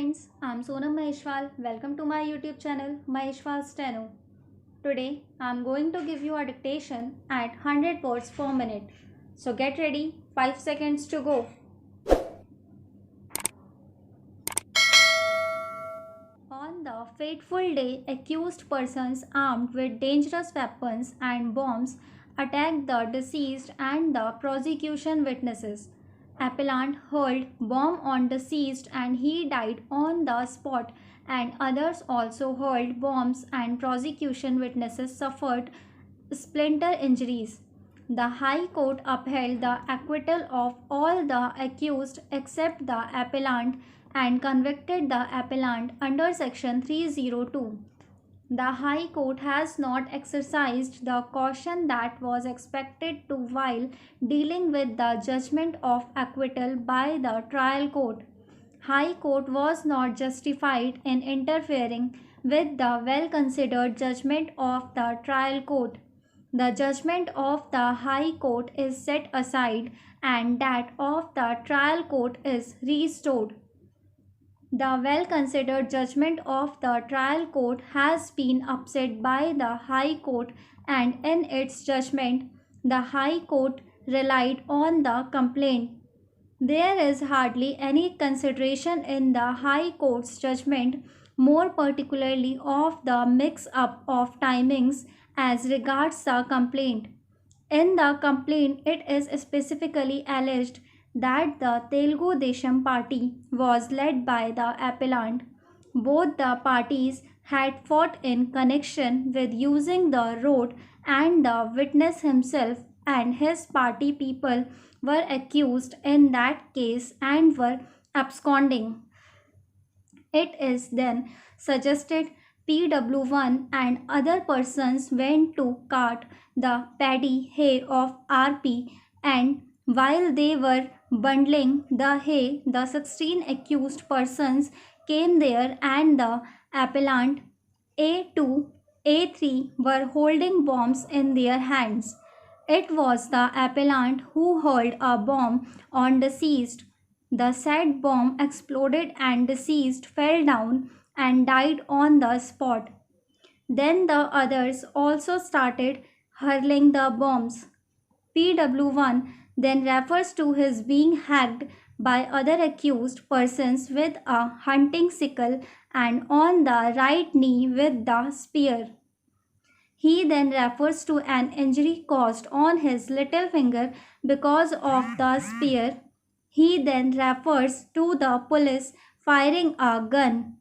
friends, I'm Sonam Maheshwal. Welcome to my YouTube channel Maheshwal Steno. Today I'm going to give you a dictation at 100 words per minute. So get ready, 5 seconds to go. On the fateful day, accused persons armed with dangerous weapons and bombs attacked the deceased and the prosecution witnesses. Appellant hurled bomb on deceased and he died on the spot, and others also hurled bombs and prosecution witnesses suffered splinter injuries. The High Court upheld the acquittal of all the accused except the appellant and convicted the appellant under Section 302. The High Court has not exercised the caution that was expected to while dealing with the judgment of acquittal by the trial court. High Court was not justified in interfering with the well-considered judgment of the trial court. The judgment of the High Court is set aside and that of the trial court is restored. The well-considered judgment of the trial court has been upset by the High Court, and in its judgment, the High Court relied on the complaint. There is hardly any consideration in the High Court's judgment, more particularly of the mix-up of timings as regards the complaint. In the complaint, it is specifically alleged that the Telugu Desam party was led by the appellant. Both the parties had fought in connection with using the road, and the witness himself and his party people were accused in that case and were absconding. It is then suggested PW1 and other persons went to cart the paddy hay of RP, and while they were bundling the hay, the 16 accused persons came there and the appellant A2, A3 were holding bombs in their hands. It was the appellant who hurled a bomb on deceased. The said bomb exploded and deceased fell down and died on the spot. Then the others also started hurling the bombs. PW1 then refers to his being hacked by other accused persons with a hunting sickle and on the right knee with the spear. He then refers to an injury caused on his little finger because of the spear. He then refers to the police firing a gun.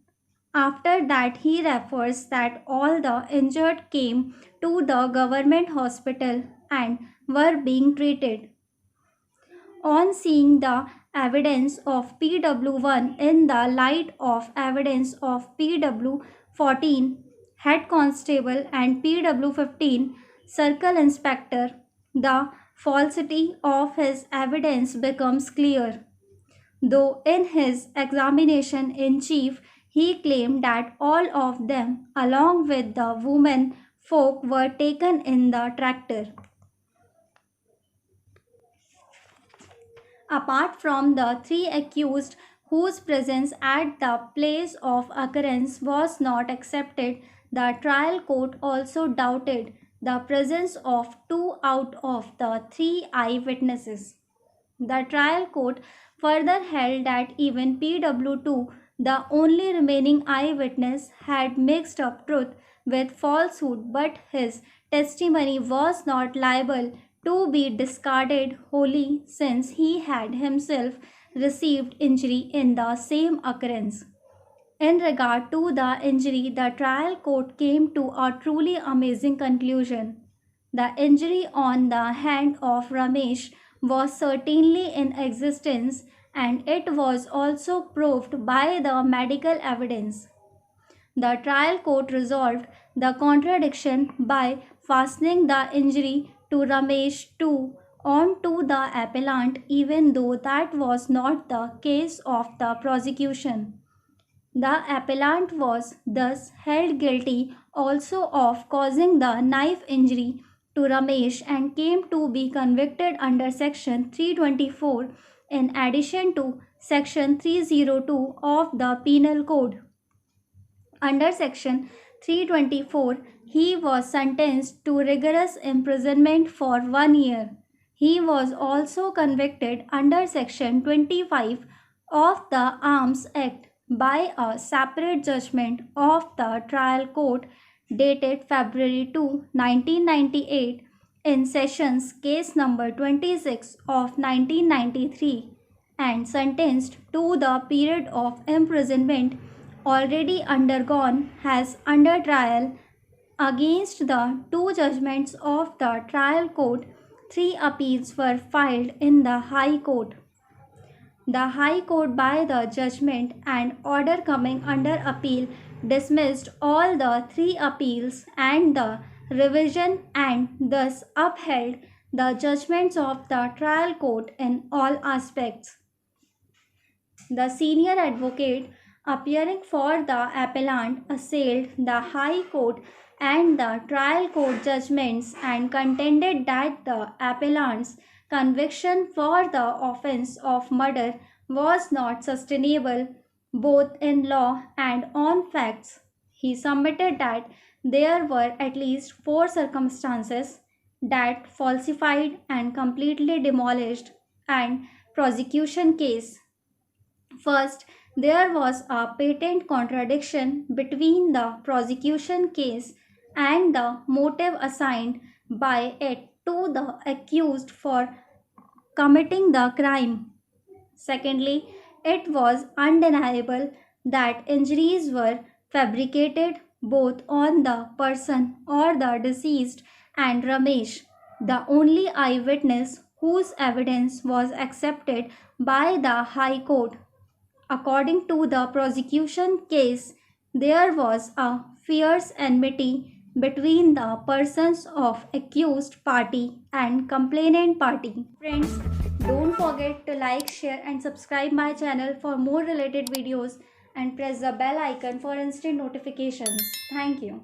After that, he refers that all the injured came to the government hospital and were being treated. On seeing the evidence of PW1 in the light of evidence of PW14, Head Constable, and PW15, Circle Inspector, the falsity of his evidence becomes clear. Though in his examination in chief, he claimed that all of them, along with the women folk, were taken in the tractor. Apart from the three accused whose presence at the place of occurrence was not accepted, the trial court also doubted the presence of two out of the three eyewitnesses. The trial court further held that even PW2, the only remaining eyewitness, had mixed up truth with falsehood, but his testimony was not liable to be discarded wholly since he had himself received injury in the same occurrence. In regard to the injury, the trial court came to a truly amazing conclusion. The injury on the hand of Ramesh was certainly in existence, and it was also proved by the medical evidence. The trial court resolved the contradiction by fastening the injury to Ramesh too onto the appellant, even though that was not the case of the prosecution. The appellant was thus held guilty also of causing the knife injury to Ramesh and came to be convicted under section 324 in addition to Section 302 of the Penal Code. Under Section 324, he was sentenced to rigorous imprisonment for 1 year. He was also convicted under Section 25 of the Arms Act by a separate judgment of the trial court dated February 2, 1998 in Sessions Case number 26 of 1993 and sentenced to the period of imprisonment already undergone has under trial against the two judgments of the trial court. Three appeals were filed in the High Court. The High Court, by the judgment and order coming under appeal, dismissed all the three appeals and the revision and thus upheld the judgments of the trial court in all aspects. The senior advocate appearing for the appellant assailed the High Court and the trial court judgments and contended that the appellant's conviction for the offense of murder was not sustainable both in law and on facts. He submitted that there were at least four circumstances that falsified and completely demolished and prosecution case. First, there was a patent contradiction between the prosecution case and the motive assigned by it to the accused for committing the crime. Secondly, it was undeniable that injuries were fabricated both on the person or the deceased and Ramesh, the only eyewitness whose evidence was accepted by the High Court. According to the prosecution case, there was a fierce enmity between the persons of accused party and complainant party. Friends, don't forget to like, share and subscribe my channel for more related videos and press the bell icon for instant notifications. Thank you.